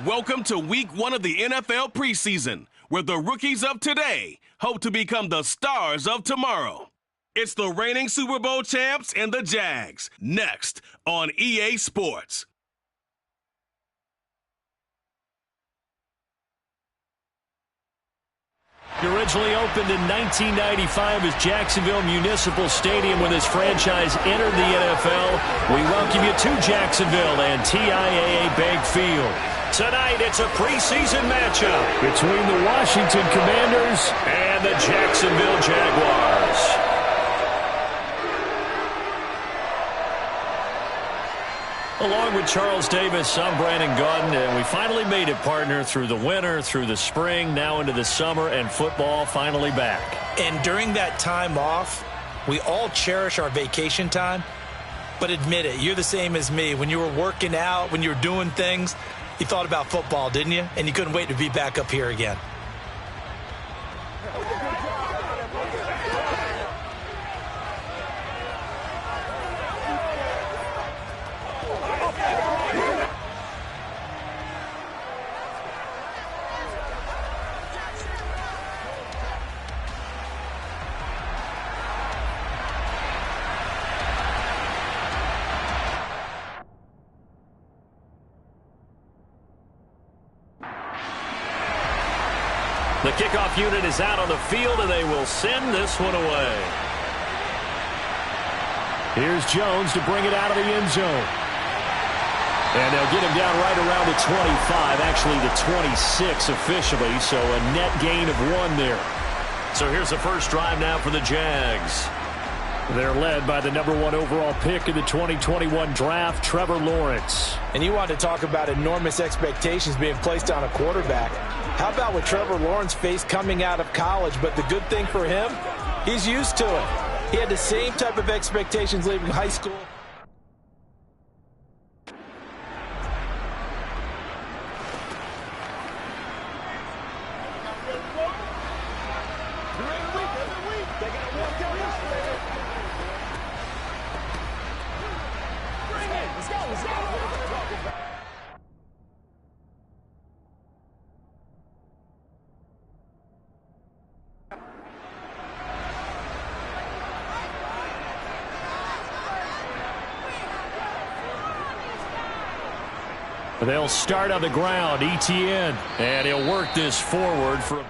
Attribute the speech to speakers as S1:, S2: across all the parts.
S1: Welcome to Week 1 of the NFL preseason, where the rookies of today hope to become the stars of tomorrow. It's the reigning Super Bowl champs and the Jags, next on EA Sports.
S2: It originally opened in 1995 as Jacksonville Municipal Stadium when this franchise entered the NFL. We welcome you to Jacksonville and TIAA Bank Field. Tonight, it's a preseason matchup between the Washington Commanders and the Jacksonville Jaguars. Along with Charles Davis, I'm Brandon Gaudin, and we finally made it, partner, through the winter, through the spring, now into the summer, and football finally back.
S3: And during that time off, we all cherish our vacation time. But admit it, you're the same as me. When you were working out, when you were doing things, you thought about football, didn't you? And you couldn't wait to be back up here again.
S2: The kickoff unit is out on the field, and they will send this one away. Here's Jones to bring it out of the end zone. And they'll get him down right around the 25, actually the 26 officially, so a net gain of 1 there. So here's the first drive now for the Jags. They're led by the #1 overall pick in the 2021 draft, Trevor Lawrence.
S3: And you want to talk about enormous expectations being placed on a quarterback. How about what Trevor Lawrence faced coming out of college? But the good thing for him, he's used to it. He had the same type of expectations leaving high school.
S2: They'll start on the ground, ETN, and he'll work this forward for a...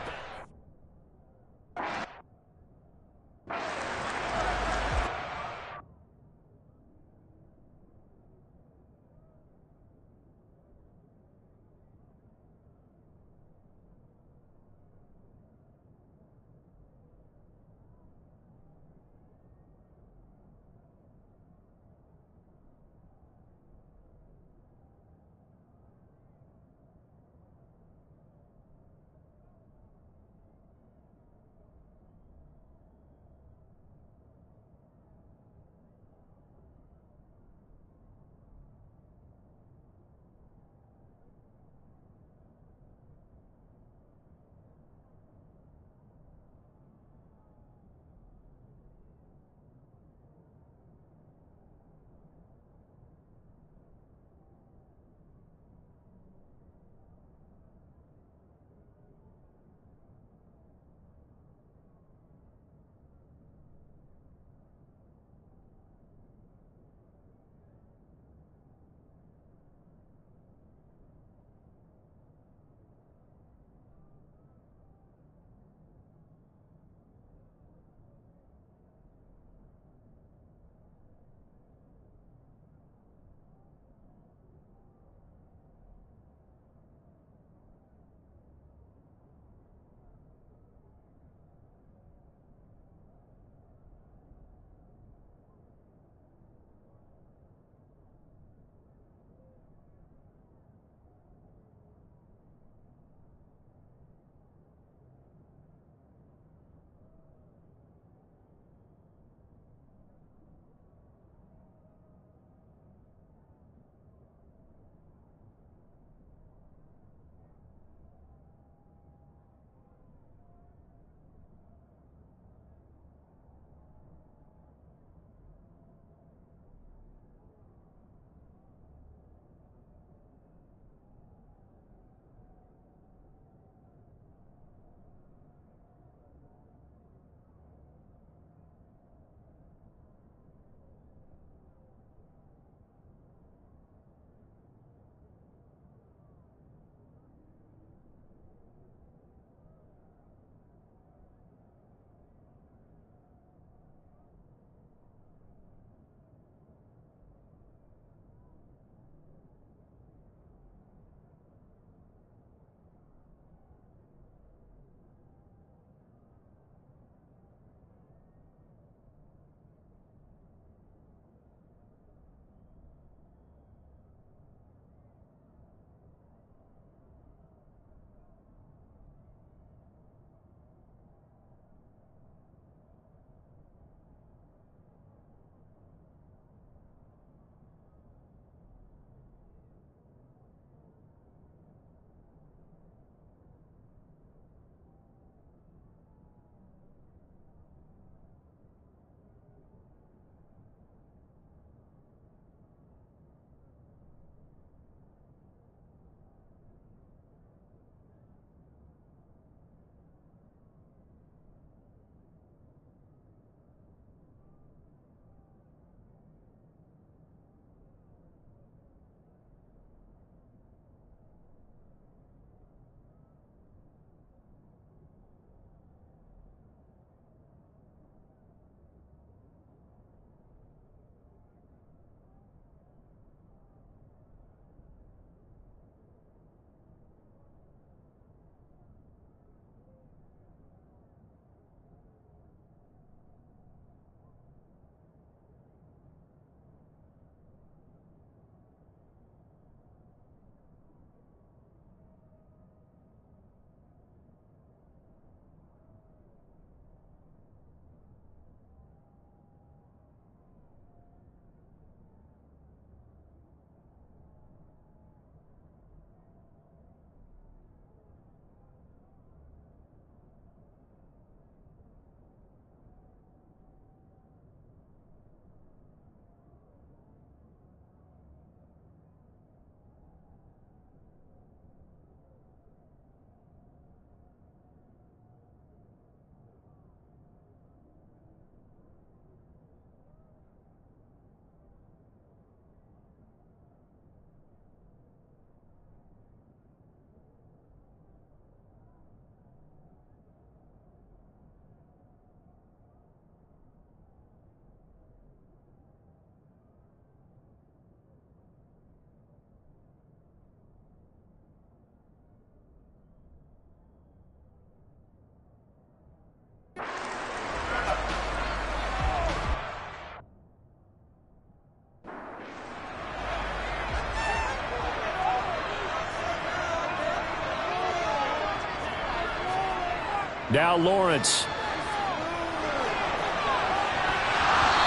S2: Now Lawrence.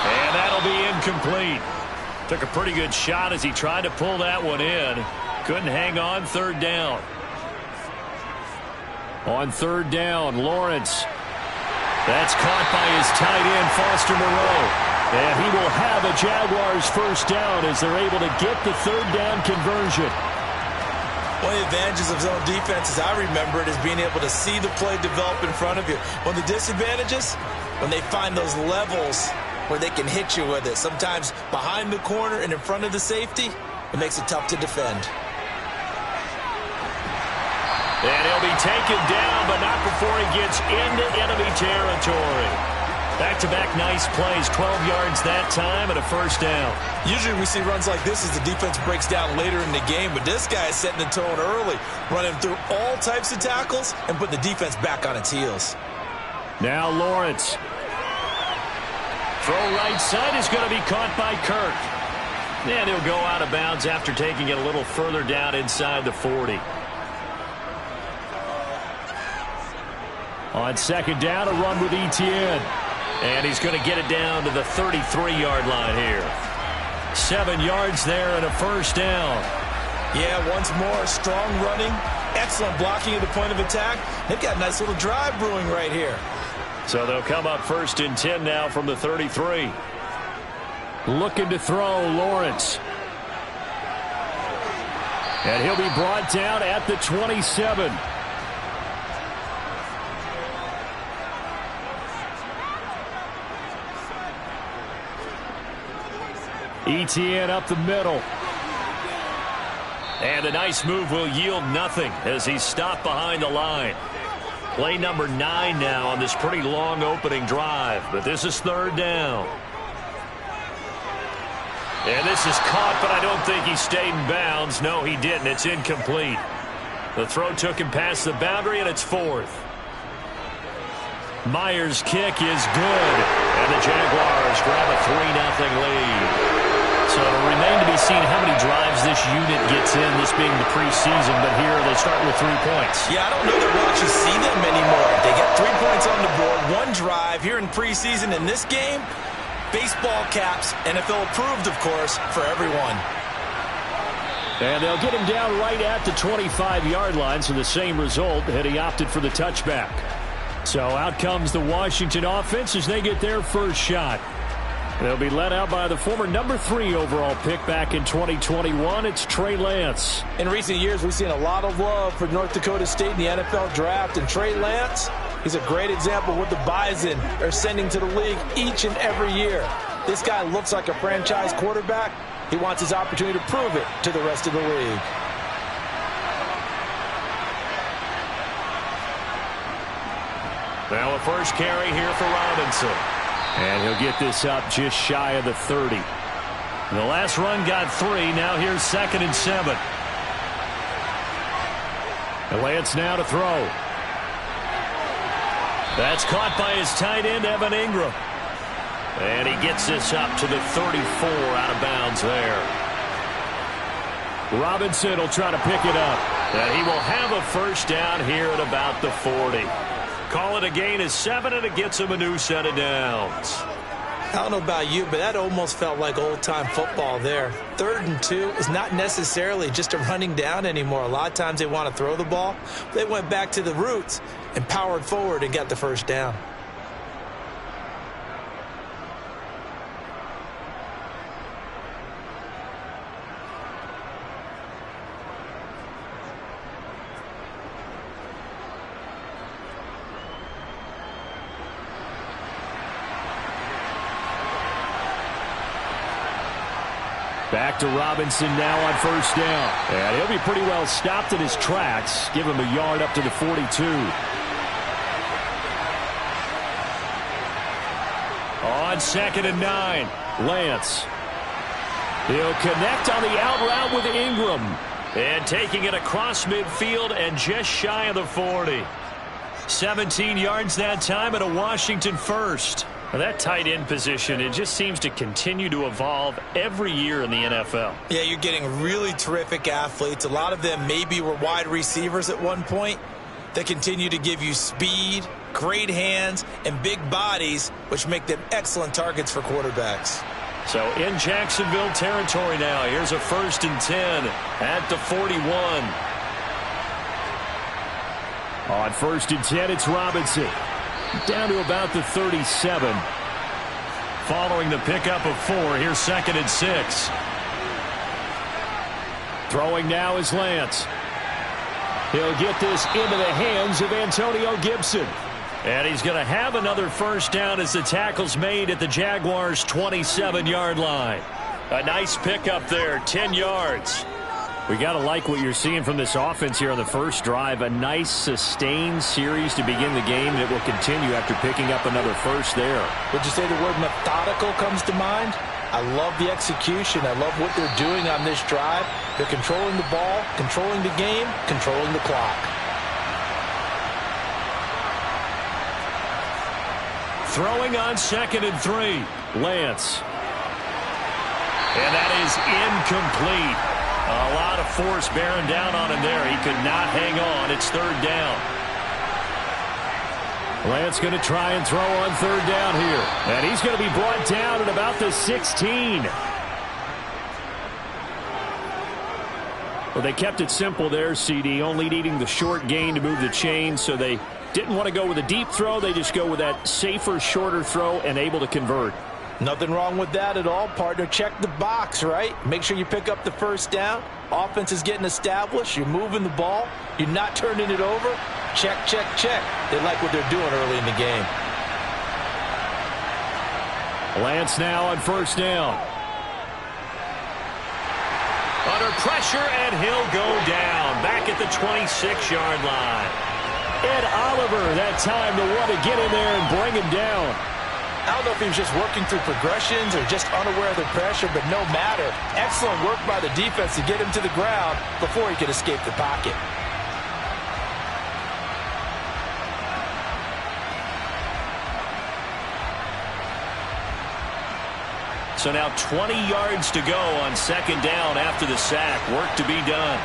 S2: And that'll be incomplete. Took a pretty good shot as he tried to pull that one in. Couldn't hang on. Third down. On third down, Lawrence. That's caught by his tight end, Foster Moreau. And he will have a Jaguars first down as they're able to get the third down conversion.
S3: One of the advantages of zone defense, as I remember it, is being able to see the play develop in front of you. One of the disadvantages, when they find those levels where they can hit you with it. Sometimes behind the corner and in front of the safety, it makes it tough to defend.
S2: And he'll be taken down, but not before he gets into enemy territory. Back-to-back nice plays, 12 yards that time and a first down.
S3: Usually we see runs like this as the defense breaks down later in the game, but this guy is setting the tone early, running through all types of tackles and putting the defense back on its heels.
S2: Now Lawrence. Throw right side is going to be caught by Kirk. And he'll go out of bounds after taking it a little further down inside the 40. On second down, a run with Etienne. And he's going to get it down to the 33-yard line here. 7 yards there and a first down.
S3: Yeah, once more, strong running, excellent blocking at the point of attack. They've got a nice little drive brewing right here.
S2: So they'll come up first and 10 now from the 33. Looking to throw, Lawrence. And he'll be brought down at the 27. Etienne up the middle. And a nice move will yield nothing as he's stopped behind the line. Play number 9 now on this pretty long opening drive. But this is third down. And this is caught, but I don't think he stayed in bounds. No, he didn't. It's incomplete. The throw took him past the boundary, and it's fourth. Myers' kick is good. And the Jaguars grab a 3-0 lead. So it'll remain to be seen how many drives this unit gets in, this being the preseason. But here they start with 3 points.
S3: Yeah, I don't know that we'll actually see them anymore. They got 3 points on the board, 1 drive here in preseason. In this game, baseball caps, NFL approved, of course, for everyone.
S2: And they'll get him down right at the 25-yard line, so the same result had he opted for the touchback. So out comes the Washington offense as they get their first shot. They'll be led out by the former number 3 overall pick back in 2021. It's Trey Lance.
S3: In recent years, we've seen a lot of love for North Dakota State in the NFL draft. And Trey Lance, he's a great example of what the Bison are sending to the league each and every year. This guy looks like a franchise quarterback. He wants his opportunity to prove it to the rest of the league.
S2: Now a first carry here for Robinson. And he'll get this up just shy of the 30. The last run got 3. Now here's 2nd and 7. And Lance now to throw. That's caught by his tight end, Evan Ingram. And he gets this up to the 34 out of bounds there. Robinson will try to pick it up. And he will have a first down here at about the 40. Call it a gain of 7, and it gets him a new set of downs.
S3: I don't know about you, but that almost felt like old-time football there. 3rd and 2 is not necessarily just a running down anymore. A lot of times they want to throw the ball. They went back to the roots and powered forward and got the first down.
S2: Back to Robinson now on first down. And he'll be pretty well stopped in his tracks. Give him a yard up to the 42. On 2nd and 9, Lance. He'll connect on the out route with Ingram. And taking it across midfield and just shy of the 40. 17 yards that time and a Washington first. Well, that tight end position, it just seems to continue to evolve every year in the NFL.
S3: Yeah, you're getting really terrific athletes. A lot of them maybe were wide receivers at one point. They continue to give you speed, great hands and big bodies, which make them excellent targets for quarterbacks.
S2: So in Jacksonville territory now. Here's a 1st and 10 at the 41. On 1st and 10, it's Robinson. Down to about the 37. Following the pickup of 4, here's 2nd and 6. Throwing now is Lance. He'll get this into the hands of Antonio Gibson. And he's going to have another 1st down as the tackle's made at the Jaguars' 27-yard line. A nice pickup there, 10 yards. We got to like what you're seeing from this offense here on the first drive. A nice sustained series to begin the game that will continue after picking up another 1st there.
S3: Would you say the word methodical comes to mind? I love the execution. I love what they're doing on this drive. They're controlling the ball, controlling the game, controlling the clock.
S2: Throwing on 2nd and 3. Lance. And that is incomplete. A lot of force bearing down on him there. He could not hang on. It's 3rd down. Lance going to try and throw on 3rd down here. And he's going to be brought down at about the 16. Well, they kept it simple there, CD, only needing the short gain to move the chain, so they didn't want to go with a deep throw. They just go with that safer, shorter throw and able to convert.
S3: Nothing wrong with that at all, partner. Check the box, right? Make sure you pick up the 1st down. Offense is getting established. You're moving the ball. You're not turning it over. Check, check, check. They like what they're doing early in the game.
S2: Lance now on 1st down. Under pressure, and he'll go down. Back at the 26-yard line. Ed Oliver, that time, the one to get in there and bring him down.
S3: I don't know if he was just working through progressions or just unaware of the pressure, but no matter. Excellent work by the defense to get him to the ground before he could escape the pocket.
S2: So now 20 yards to go on 2nd down after the sack. Work to be done.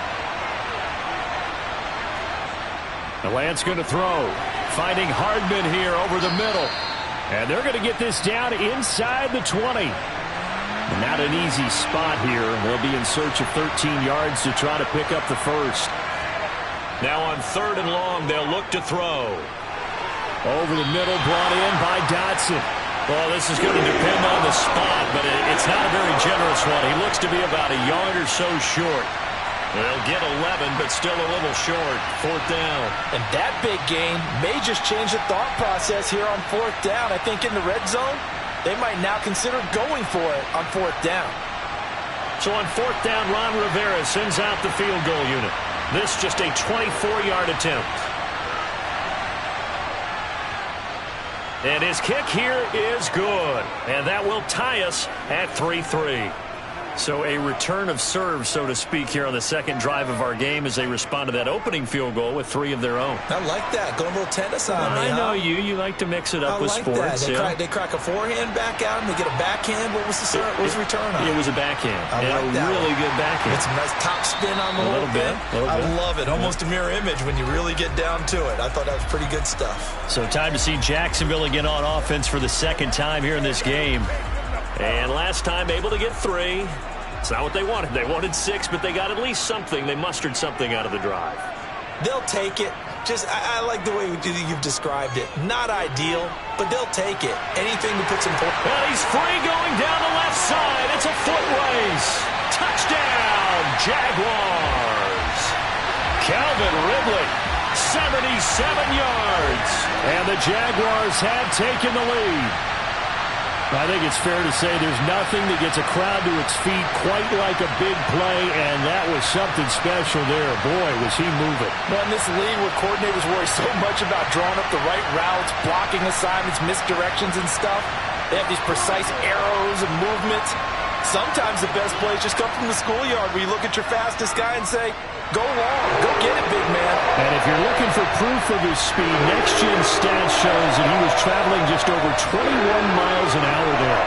S2: The Lance going to throw. Finding Hardman here over the middle. And they're going to get this down inside the 20. Not an easy spot here. They'll be in search of 13 yards to try to pick up the 1st. Now on 3rd and long, they'll look to throw. Over the middle, brought in by Dotson. Well, this is going to depend on the spot, but it's not a very generous one. He looks to be about a yard or so short. They'll get 11, but still a little short. 4th down.
S3: And that big gain may just change the thought process here on 4th down. I think in the red zone, they might now consider going for it on 4th down.
S2: So on 4th down, Ron Rivera sends out the field goal unit. This just a 24-yard attempt. And his kick here is good. And that will tie us at 3-3. So a return of serve, so to speak, here on the 2nd drive of our game as they respond to that opening field goal with 3 of their own.
S3: I like that. Going a little tennis on me,
S2: I know you. You like to mix it up with sports.
S3: They crack a forehand back out and they get a backhand. What was the return on?
S2: It was a backhand.
S3: I like that.
S2: Really good backhand.
S3: It's a nice top spin on the whole thing. I love it. Almost a mirror image when you really get down to it. I thought that was pretty good stuff.
S2: So time to see Jacksonville again on offense for the 2nd time here in this game. And last time able to get 3. It's not what they wanted. They wanted 6, but they got at least something. They mustered something out of the drive.
S3: They'll take it. I like the way you've described it. Not ideal, but they'll take it. Anything to put some point.
S2: Well, he's free going down the left side. It's a foot race. Touchdown, Jaguars. Calvin Ridley, 77 yards. And the Jaguars have taken the lead. I think it's fair to say there's nothing that gets a crowd to its feet quite like a big play, and that was something special there. Boy, was he moving.
S3: Well, in this league where coordinators worry so much about drawing up the right routes, blocking assignments, misdirections and stuff, they have these precise arrows and movements. Sometimes the best plays just come from the schoolyard where you look at your fastest guy and say, go long, go get it, big man.
S2: And if you're looking for proof of his speed, Next Gen Stats shows that he was traveling just over 21 miles an hour there.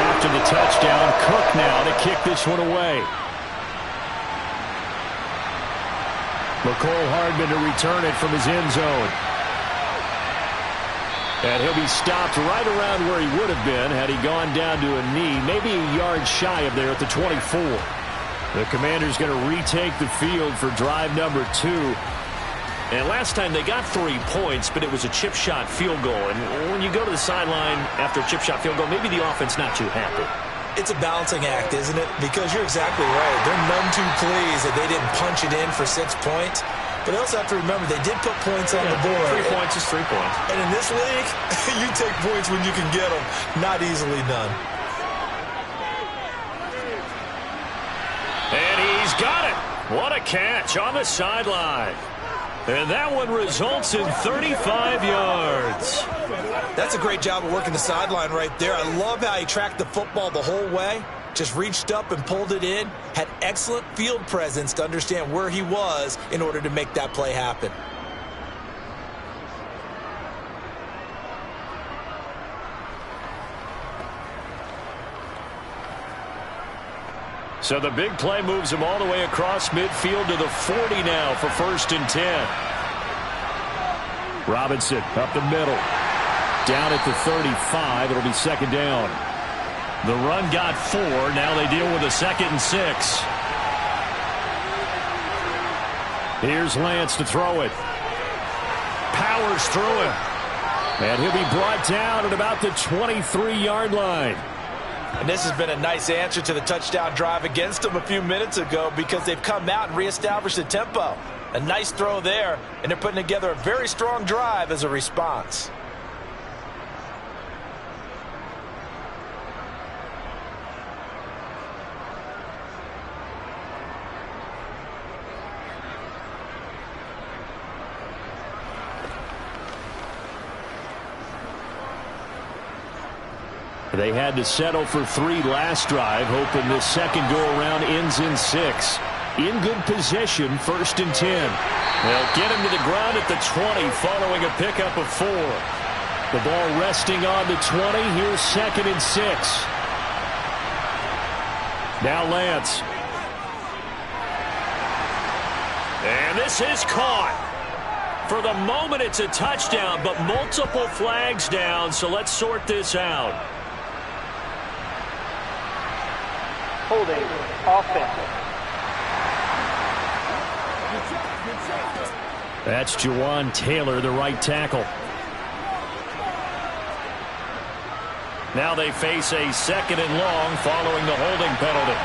S2: After the touchdown, Cook now to kick this one away. McCole Hardman to return it from his end zone. And he'll be stopped right around where he would have been had he gone down to a knee, maybe a yard shy of there at the 24. The Commanders going to retake the field for drive number 2. And last time they got 3 points, but it was a chip shot field goal. And when you go to the sideline after a chip shot field goal, maybe the offense not too happy.
S3: It's a balancing act, isn't it? Because you're exactly right. They're none too pleased that they didn't punch it in for 6 points. But they also have to remember they did put points on the board.
S2: 3 points is 3 points.
S3: And in this league, you take points when you can get them. Not easily done.
S2: And he's got it. What a catch on the sideline. And that one results in 35 yards.
S3: That's a great job of working the sideline right there. I love how he tracked the football the whole way. Just reached up and pulled it in. Had excellent field presence to understand where he was in order to make that play happen.
S2: So the big play moves him all the way across midfield to the 40 now for 1st and 10. Robinson up the middle. Down at the 35. It'll be 2nd down. The run got 4. Now they deal with a 2nd and 6. Here's Lance to throw it. Powers through him. And he'll be brought down at about the 23-yard line.
S3: And this has been a nice answer to the touchdown drive against them a few minutes ago because they've come out and reestablished the tempo. A nice throw there, and they're putting together a very strong drive as a response.
S2: They had to settle for 3 last drive, hoping this second go-around ends in 6. In good position, 1st and 10. They'll get him to the ground at the 20 following a pickup of 4. The ball resting on the 20. Here's 2nd and 6. Now Lance. And this is caught. For the moment, it's a touchdown, but multiple flags down, so let's sort this out.
S4: Holding offense.
S2: That's Jawan Taylor, the right tackle. Now they face a 2nd and long following the holding penalty.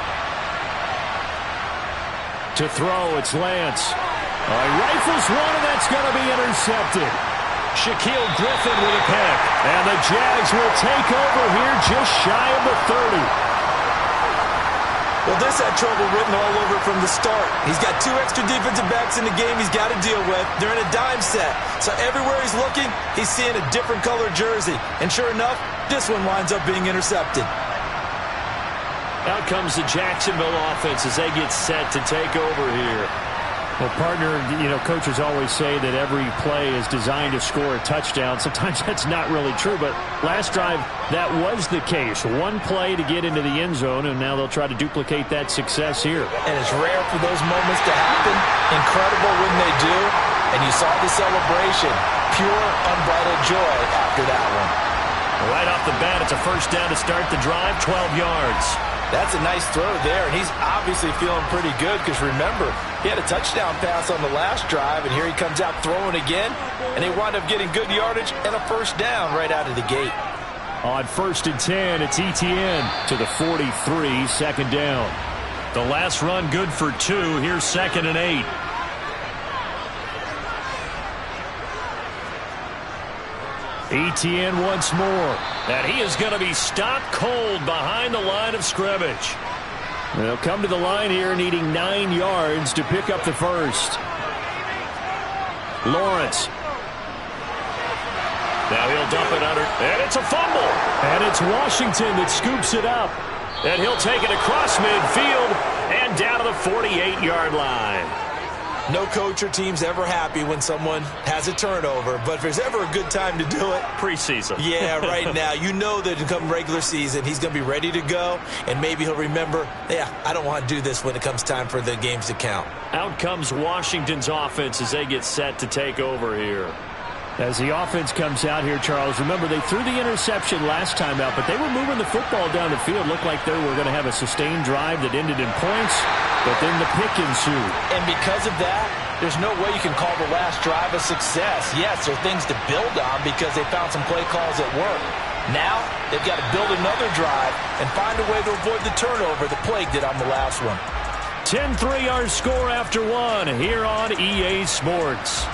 S2: To throw, it's Lance. Rifles one, and that's going to be intercepted. Shaquille Griffin with a pick. And the Jags will take over here just shy of the 30.
S3: Well, this had trouble written all over from the start. He's got 2 extra defensive backs in the game he's got to deal with. They're in a dime set. So everywhere he's looking, he's seeing a different color jersey. And sure enough, this one winds up being intercepted.
S2: Out comes the Jacksonville offense as they get set to take over here.
S5: Well, partner, coaches always say that every play is designed to score a touchdown. Sometimes that's not really true, but last drive, that was the case. 1 play to get into the end zone, and now they'll try to duplicate that success here.
S3: And it's rare for those moments to happen. Incredible when they do. And you saw the celebration. Pure, unbridled joy after that one.
S2: Right off the bat, it's a 1st down to start the drive, 12 yards.
S3: That's a nice throw there, and he's obviously feeling pretty good because, remember, he had a touchdown pass on the last drive, and here he comes out throwing again, and they wind up getting good yardage and a 1st down right out of the gate.
S2: On 1st and 10, it's Etienne to the 43, 2nd down. The last run good for 2. Here's 2nd and 8. Etienne once more. And he is going to be stopped cold behind the line of scrimmage. They'll come to the line here needing 9 yards to pick up the 1st. Lawrence. Now he'll dump it under. And it's a fumble. And it's Washington that scoops it up. And he'll take it across midfield and down to the 48-yard line.
S3: No coach or team's ever happy when someone has a turnover, but if there's ever a good time to do it,
S2: preseason.
S3: Yeah, right now. You know that come regular season, he's going to be ready to go, and maybe he'll remember, I don't want to do this when it comes time for the games to count.
S2: Out comes Washington's offense as they get set to take over here.
S5: As the offense comes out here, Charles, remember they threw the interception last time out, but they were moving the football down the field. Looked like they were going to have a sustained drive that ended in points, but then the pick ensued.
S3: And because of that, there's no way you can call the last drive a success. Yes, there are things to build on because they found some play calls that work. Now, they've got to build another drive and find a way to avoid the turnover that plagued it on the last one.
S2: 10-3 our score after one here on EA Sports.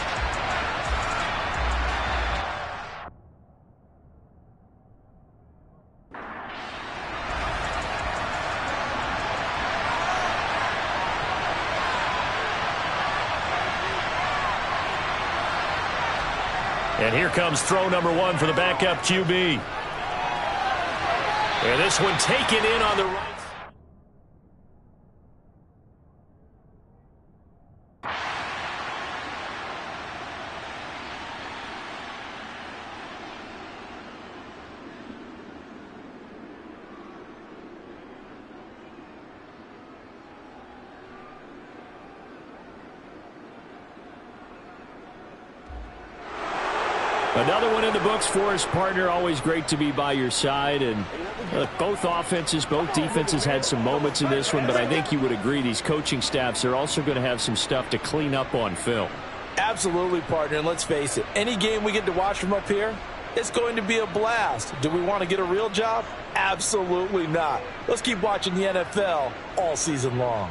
S2: And here comes throw number one for the backup QB. And this one taken in on the right.
S5: Another one in the books for us, partner. Always great to be by your side. And both offenses, both defenses had some moments in this one, but I think you would agree these coaching staffs are also going to have some stuff to clean up on film.
S3: Absolutely, partner. And let's face it, any game we get to watch from up here, it's going to be a blast. Do we want to get a real job? Absolutely not. Let's keep watching the NFL all season long.